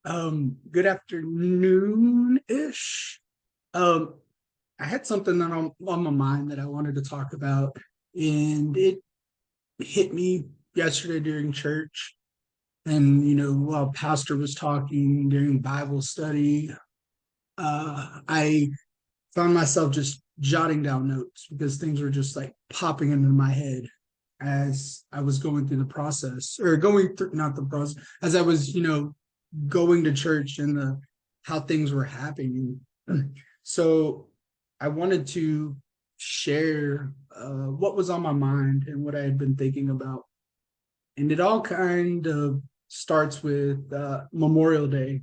Good afternoon-ish. Um, I had something that on my mind that I wanted to talk about, and it hit me yesterday during church. And while pastor was talking during Bible study, I found myself just jotting down notes because things were just like popping into my head as I was going through the process, or going through, not the process, as I was, going to church and the how things were happening. So I wanted to share what was on my mind and what I had been thinking about. And it all kind of starts with Memorial Day.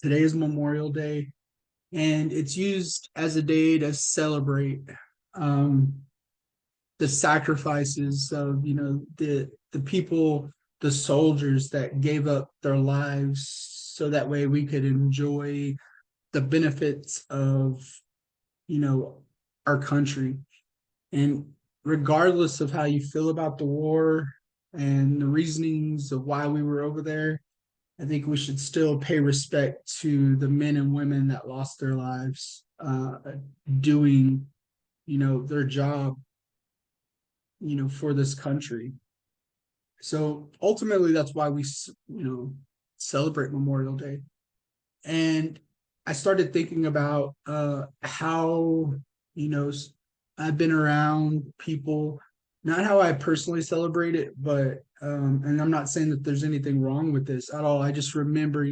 Today is Memorial Day, and it's used as a day to celebrate um, the sacrifices of the people, the soldiers that gave up their lives so that way we could enjoy the benefits of you know our country. And regardless of how you feel about the war and the reasonings of why we were over there, I think we should still pay respect to the men and women that lost their lives doing their job for this country. So ultimately, that's why we celebrate Memorial Day. And I started thinking about how you know I've been around people, not how I personally celebrate it, but and I'm not saying that there's anything wrong with this at all. I just remember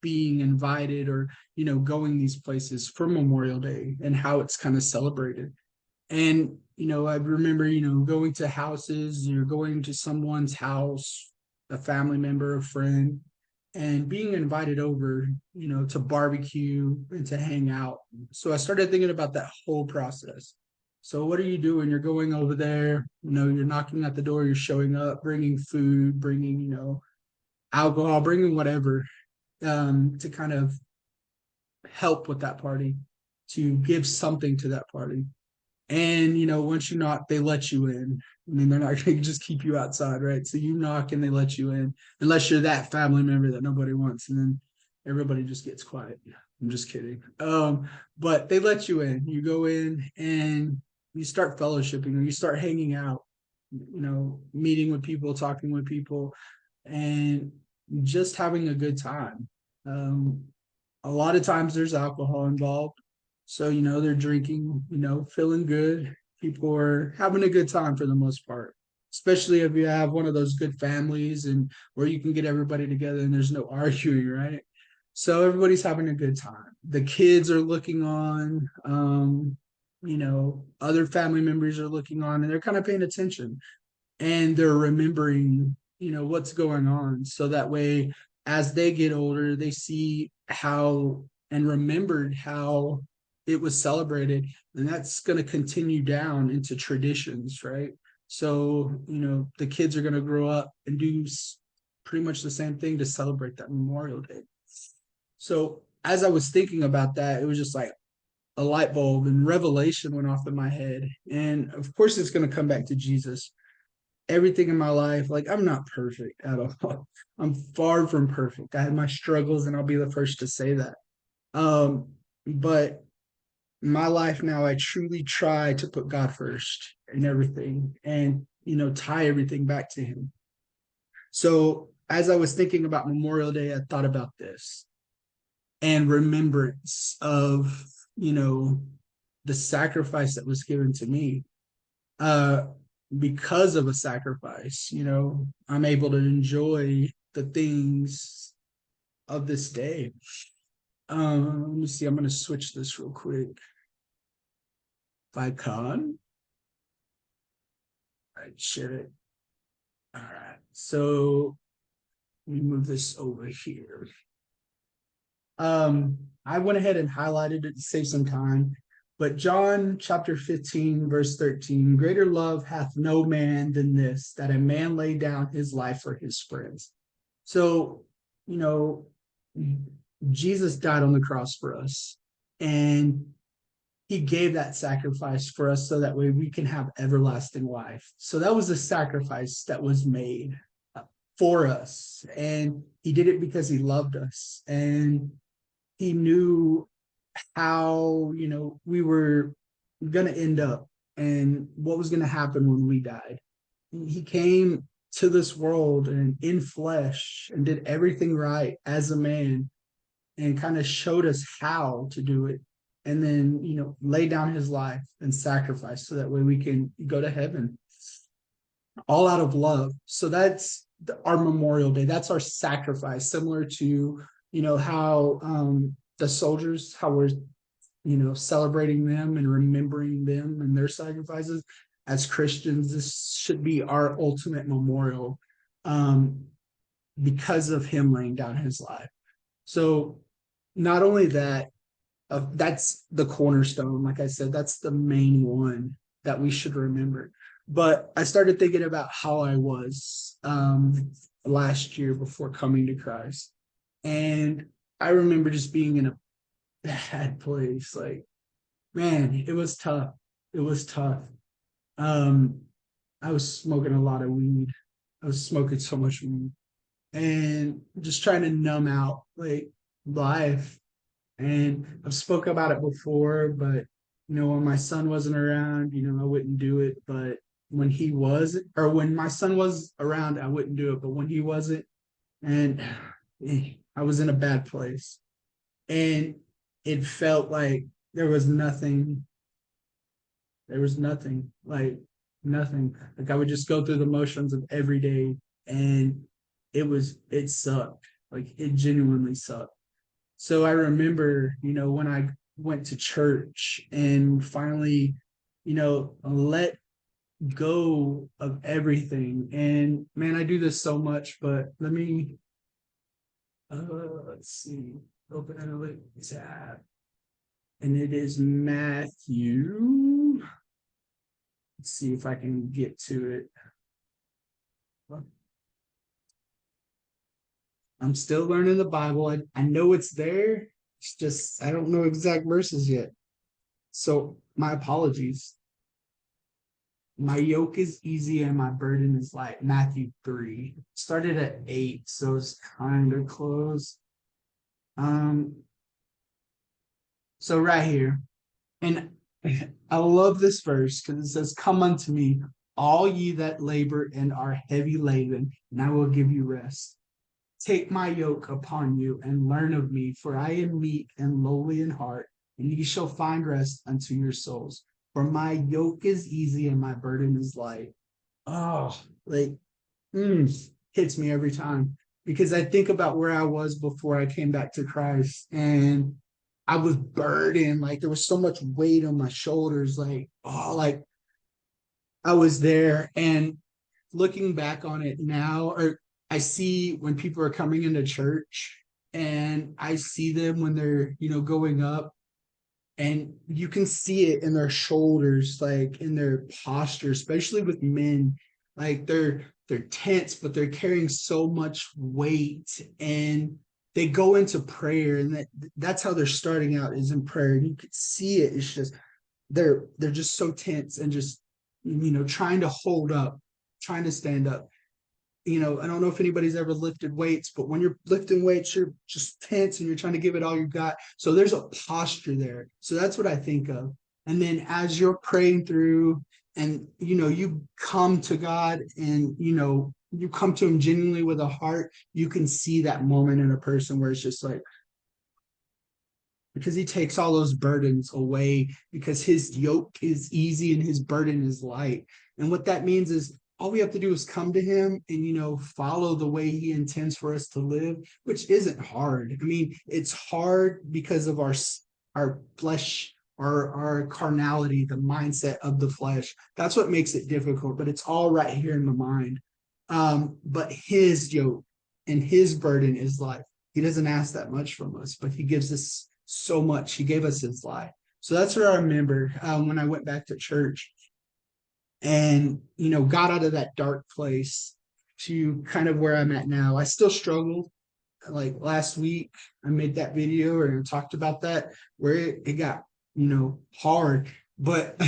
being invited or going these places for Memorial Day and how it's kind of celebrated. And I remember going to houses, you're going to someone's house, a family member, a friend, and being invited over to barbecue and to hang out. So I started thinking about that whole process. So what are you doing? You're going over there, you're knocking at the door, you're showing up, bringing food, bringing alcohol, bringing whatever, to kind of help with that party, to give something to that party. And once you knock, they let you in. I mean, they're not going to just keep you outside, right? So you knock and they let you in, unless you're that family member that nobody wants, and then everybody just gets quiet. I'm just kidding. But they let you in. You go in and you start fellowshipping, or you start hanging out. Meeting with people, talking with people, and just having a good time. Um, a lot of times there's alcohol involved. So, they're drinking, feeling good. People are having a good time for the most part, especially if you have one of those good families and where you can get everybody together and there's no arguing, right? So everybody's having a good time. The kids are looking on, other family members are looking on, and they're kind of paying attention, and they're remembering what's going on, so that way as they get older they see how and remembered how it was celebrated, and that's going to continue down into traditions, right? So the kids are going to grow up and do pretty much the same thing to celebrate that Memorial Day. So as I was thinking about that, it was just like a light bulb and revelation went off in my head, and of course it's going to come back to Jesus. Everything in my life, like, I'm not perfect at all. I'm far from perfect. I have my struggles, and I'll be the first to say that. But my life now, I truly try to put God first in everything, and tie everything back to Him. So as I was thinking about Memorial Day, I thought about this and remembrance of the sacrifice that was given to me. Uh, because of a sacrifice, I'm able to enjoy the things of this day. Let me see. I'm going to switch this real quick. If I can, I share it. All right. So let me move this over here. I went ahead and highlighted it to save some time. But John chapter 15, verse 13, greater love hath no man than this, that a man lay down his life for his friends. So, you know, Jesus died on the cross for us, and he gave that sacrifice for us so that way we can have everlasting life. So that was a sacrifice that was made for us, and he did it because he loved us, and he knew how, we were going to end up and what was going to happen when we died. He came to this world and in flesh and did everything right as a man and kind of showed us how to do it. And then, lay down his life and sacrifice so that way we can go to heaven, all out of love. So that's our Memorial Day. That's our sacrifice, similar to, how the soldiers, how we're, celebrating them and remembering them and their sacrifices. As Christians, this should be our ultimate memorial, um, because of him laying down his life. So not only that, that's the cornerstone. Like I said, that's the main one that we should remember. But I started thinking about how I was, last year before coming to Christ. And I remember just being in a bad place. Like, man, it was tough. It was tough. Um, I was smoking a lot of weed. I was smoking so much weed and just trying to numb out like life. And I've spoke about it before, but when my son wasn't around, I wouldn't do it. But when he was, or when my son was around, I wouldn't do it. But when he wasn't, and I was in a bad place, and it felt like there was nothing. There was nothing, like nothing. Like I would just go through the motions of every day, and it sucked. Like it genuinely sucked. So I remember, when I went to church and finally, let go of everything. And man, I do this so much, but let's see, open a tab. And it is Matthew. Let's see if I can get to it. I'm still learning the Bible. I know it's there. It's just, I don't know exact verses yet. So my apologies. My yoke is easy and my burden is light. Matthew 3. Started at 8, so it's kind of close. So right here. And I love this verse because it says, "Come unto me, all ye that labor and are heavy laden, and I will give you rest. Take my yoke upon you and learn of me, for I am meek and lowly in heart, and ye shall find rest unto your souls. For my yoke is easy and my burden is light." Oh, like, hits me every time because I think about where I was before I came back to Christ, and I was burdened. Like there was so much weight on my shoulders. Like, oh, like I was there, and looking back on it now, or I see when people are coming into church and I see them when they're, going up, and you can see it in their shoulders, like in their posture, especially with men, like they're tense, but they're carrying so much weight, and they go into prayer, and that's how they're starting out, is in prayer. And you can see it. It's just they're just so tense and just trying to hold up, trying to stand up. I don't know if anybody's ever lifted weights, but when you're lifting weights, you're just tense and you're trying to give it all you got. So there's a posture there. So that's what I think of. And then as you're praying through, and you come to God, and you come to him genuinely with a heart, you can see that moment in a person where it's just like, because he takes all those burdens away, because his yoke is easy and his burden is light. And what that means is all we have to do is come to him and follow the way he intends for us to live, which isn't hard. I mean, it's hard because of our flesh, our carnality, the mindset of the flesh. That's what makes it difficult, but it's all right here in the mind. But his yoke and his burden is light. He doesn't ask that much from us, but he gives us so much. He gave us his life. So that's what I remember, when I went back to church and, got out of that dark place to kind of where I'm at now. I still struggled. Like last week, I made that video and I talked about that, where it got, hard. But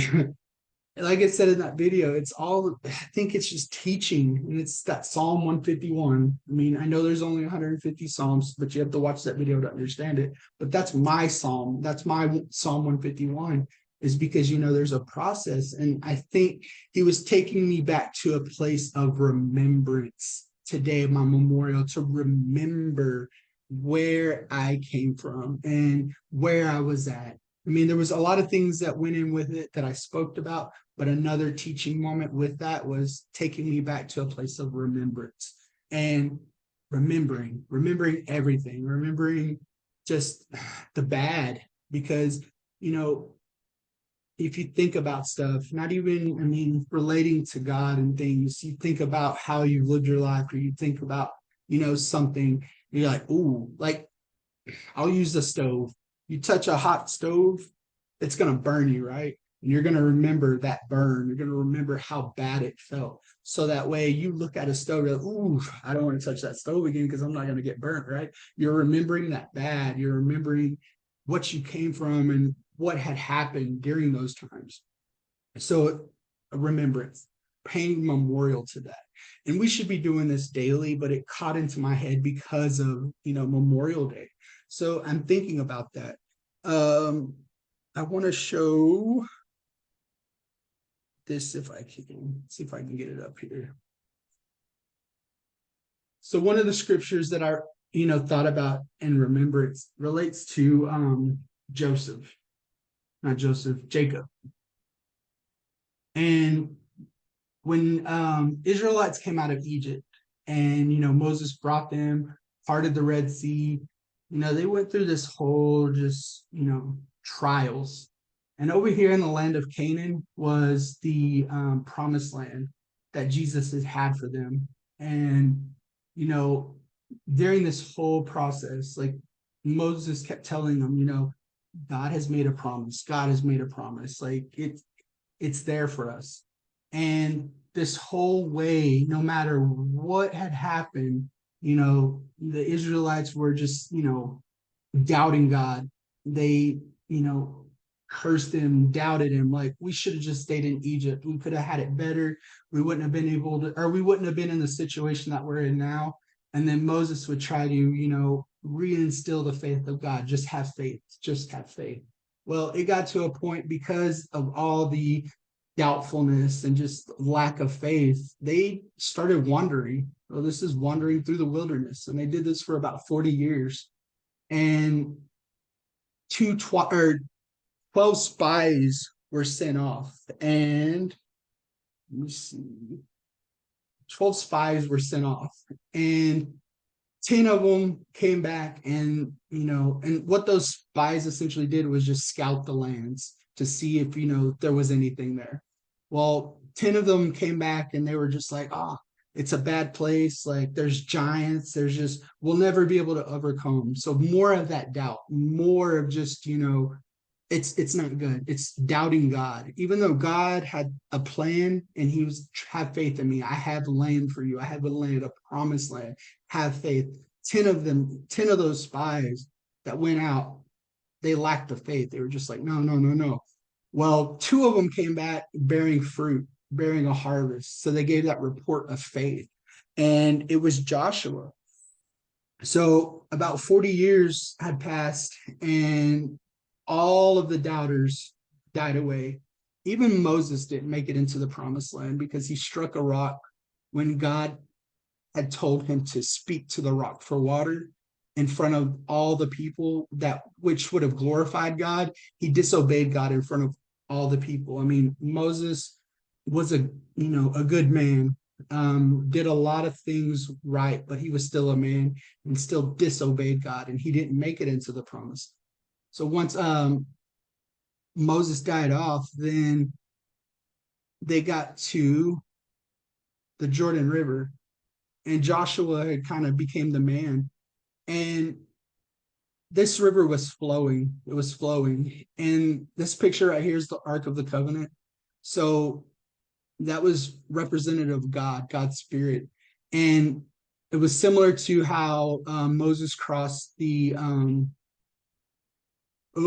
like I said in that video, it's all, I think it's just teaching. And it's that Psalm 151. I mean, I know there's only 150 Psalms, but you have to watch that video to understand it. But that's my Psalm. That's my Psalm 151, is because, there's a process. And I think he was taking me back to a place of remembrance today, my memorial, to remember where I came from and where I was at. I mean, there was a lot of things that went in with it that I spoke about, but another teaching moment with that was taking me back to a place of remembrance and remembering everything, remembering just the bad. Because, you know, if you think about stuff, not even, I mean, relating to God and things, you think about how you lived your life, or you think about, something, you're like, ooh, like I'll use the stove. You touch a hot stove, it's going to burn you, right? And you're going to remember that burn. You're going to remember how bad it felt. So that way you look at a stove, you're like, ooh, I don't want to touch that stove again because I'm not going to get burnt, right? You're remembering that bad. You're remembering what you came from and what had happened during those times. So a remembrance, paying memorial to that. And we should be doing this daily, but it caught into my head because of, Memorial Day. So I'm thinking about that. I want to show this, if I can, see if I can get it up here. So one of the scriptures that I, thought about in remembrance relates to Joseph, not Joseph, Jacob. And when Israelites came out of Egypt, and Moses brought them, parted the Red Sea, they went through this whole just trials. And over here in the land of Canaan was the promised land that Jesus has had for them. And you know during this whole process, like, Moses kept telling them, God has made a promise. God has made a promise. Like, it's there for us. And this whole way, no matter what had happened, the Israelites were just, doubting God. They, cursed him, doubted him. Like, we should have just stayed in Egypt. We could have had it better. We wouldn't have been able to, or we wouldn't have been in the situation that we're in now. And then Moses would try to, reinstill the faith of God. Just have faith. Just have faith. Well, it got to a point, because of all the doubtfulness and just lack of faith, they started wandering. Well, this is wandering through the wilderness. And they did this for about 40 years. And 12 spies were sent off. And let me see, 12 spies were sent off. And 10 of them came back, and and what those spies essentially did was just scout the lands to see if there was anything there. Well, 10 of them came back, and they were just like, it's a bad place, like there's giants, there's just, we'll never be able to overcome. So more of that doubt, more of just it's not good. It's doubting God. Even though God had a plan and he was, have faith in me. I have land for you. I have a land, a promised land. Have faith. 10 of them, 10 of those spies that went out, they lacked the faith. They were just like, no, no, no, no. Well, 2 of them came back bearing fruit, bearing a harvest. So they gave that report of faith. And it was Joshua. So about 40 years had passed, and all of the doubters died away. Even Moses didn't make it into the promised land because he struck a rock when God had told him to speak to the rock for water in front of all the people, that which would have glorified God. He disobeyed God in front of all the people. I mean, Moses was a good man, did a lot of things right, but he was still a man and still disobeyed God, and he didn't make it into the promise. So once Moses died off, then they got to the Jordan River, and Joshua had kind of became the man. And this river was flowing. It was flowing. And this picture right here is the Ark of the Covenant. So that was representative of God, God's spirit. And it was similar to how Moses crossed the I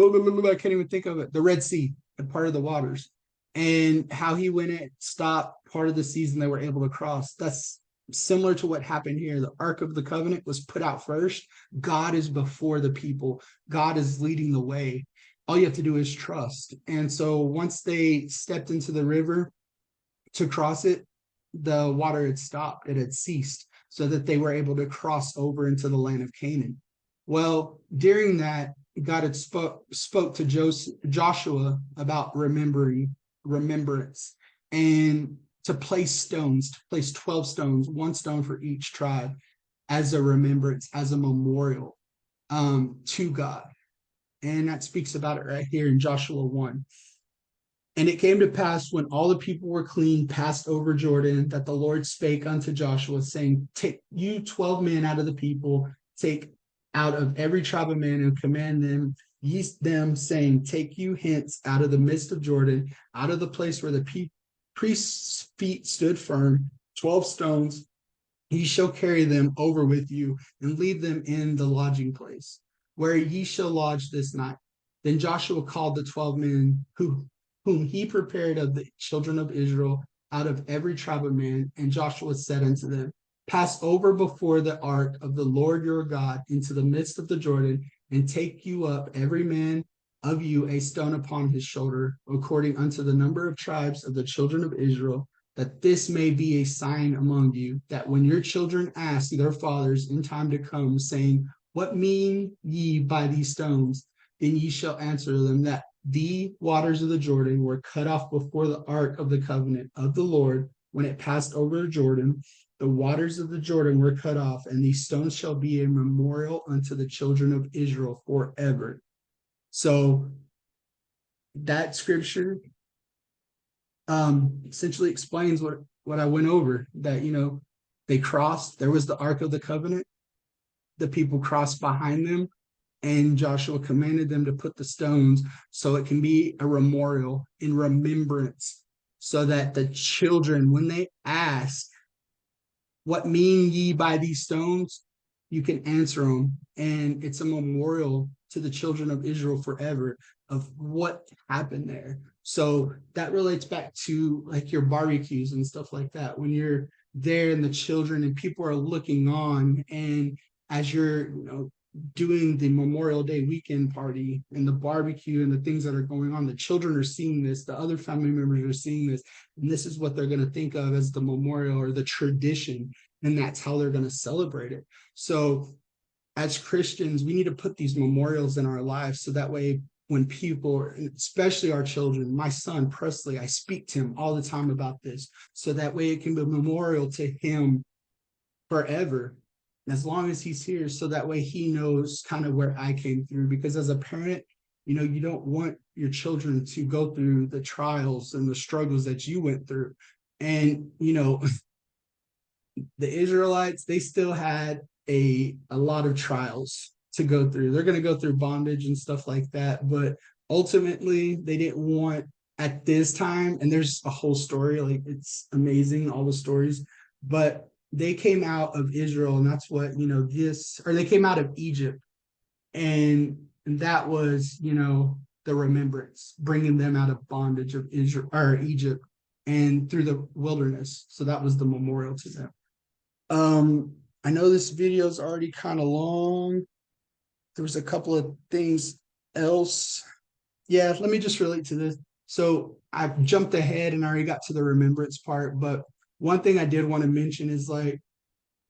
can't even think of it, the Red Sea, and part of the waters. and how he went and stopped part of the season they were able to cross. That's similar to what happened here. The Ark of the Covenant was put out first. God is before the people, God is leading the way. All you have to do is trust. And so once they stepped into the river to cross it, the water had stopped, it had ceased, so that they were able to cross over into the land of Canaan. Well, during that, God had spoke to Joshua about remembrance, and to place 12 stones, one stone for each tribe, as a remembrance, as a memorial to God. And that speaks about it right here in Joshua 1. And it came to pass, when all the people were clean, passed over Jordan, that the Lord spake unto Joshua, saying, take you 12 men out of the people, take out of every tribe of men, and command them, saying, take you hence out of the midst of Jordan, out of the place where the priest's feet stood firm, 12 stones. Ye shall carry them over with you, and leave them in the lodging place, where ye shall lodge this night. Then Joshua called the 12 men whom he prepared of the children of Israel out of every tribe of man. And Joshua said unto them, pass over before the ark of the Lord your God into the midst of the Jordan, and take you up every man of you a stone upon his shoulder, according unto the number of tribes of the children of Israel, that this may be a sign among you, that when your children ask their fathers in time to come, saying, what mean ye by these stones? Then ye shall answer them, that the waters of the Jordan were cut off before the ark of the covenant of the Lord when it passed over Jordan. The waters of the Jordan were cut off, and these stones shall be a memorial unto the children of Israel forever. So that scripture essentially explains what I went over, that, they crossed, there was the Ark of the Covenant, the people crossed behind them, and Joshua commanded them to put the stones so it can be a memorial in remembrance, so that the children, when they ask, what mean ye by these stones? You can answer them. And it's a memorial to the children of Israel forever of what happened there. So that relates back to like your barbecues and stuff like that. When you're there and the children and people are looking on, and as you're, doing the Memorial Day weekend party and the barbecue and the things that are going on, the children are seeing this, the other family members are seeing this, and this is what they're going to think of as the memorial or the tradition, and that's how they're going to celebrate it. So as Christians, we need to put these memorials in our lives, so that way when people, especially our children, my son Presley, I speak to him all the time about this, so that way it can be a memorial to him forever, as long as he's here, so that way he knows kind of where I came through. Because as a parent, you don't want your children to go through the trials and the struggles that you went through. And the Israelites, they still had a lot of trials to go through. They're going to go through bondage and stuff like that, but ultimately they didn't want, at this time, and there's a whole story, like it's amazing, all the stories, but they came out of Israel, and that's what, they came out of Egypt, and that was, the remembrance, bringing them out of bondage of Israel or Egypt and through the wilderness. So that was the memorial to them. I know this video is already kind of long. There was a couple of things else. Yeah, let me just relate to this. So I jumped ahead and already got to the remembrance part, but one thing I did want to mention is like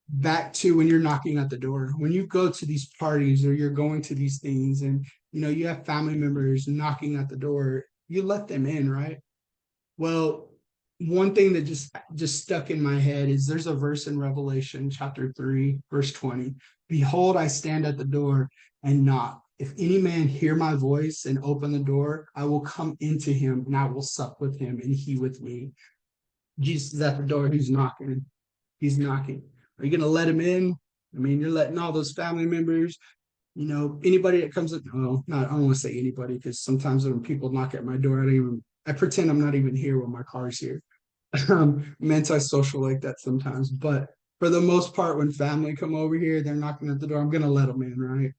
back to when you're knocking at the door, when you go to these parties or you're going to these things, and you have family members knocking at the door, you let them in, right? Well, one thing that just stuck in my head is there's a verse in Revelation chapter 3, verse 20. Behold, I stand at the door and knock. If any man hear my voice and open the door, I will come into him and I will sup with him and he with me. Jesus is at the door. He's knocking. He's knocking. Are you going to let him in? I mean, you're letting all those family members, anybody that comes up. Well, not, I don't want to say anybody, because sometimes when people knock at my door, I pretend I'm not even here when my car's here. I'm antisocial like that sometimes. But for the most part, when family come over here, they're knocking at the door, I'm going to let them in, right?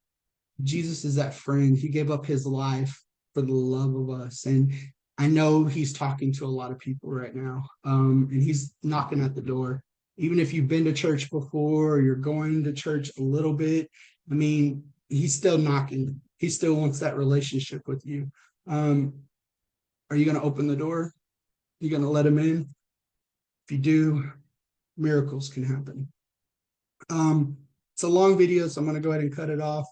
Jesus is that friend. He gave up his life for the love of us. And I know he's talking to a lot of people right now, and he's knocking at the door. Even if you've been to church before or you're going to church a little bit, I mean, he's still knocking. He still wants that relationship with you. Um, are you going to open the door? You going to let him in? If you do, miracles can happen. It's a long video, so I'm going to go ahead and cut it off.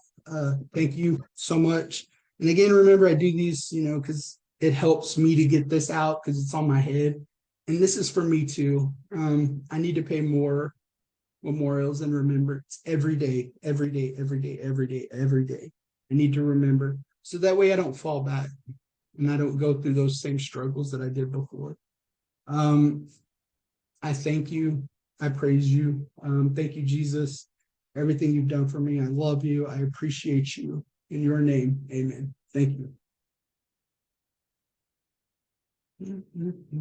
Thank you so much. And again, remember, I do these, because it helps me to get this out because it's on my head. And this is for me too. I need to pay more memorials and remembrance every day, every day, every day, every day, every day. I need to remember so that way I don't fall back and I don't go through those same struggles that I did before. Um, I thank you. I praise you. Thank you, Jesus. Everything you've done for me. I love you. I appreciate you. In your name, amen. Thank you.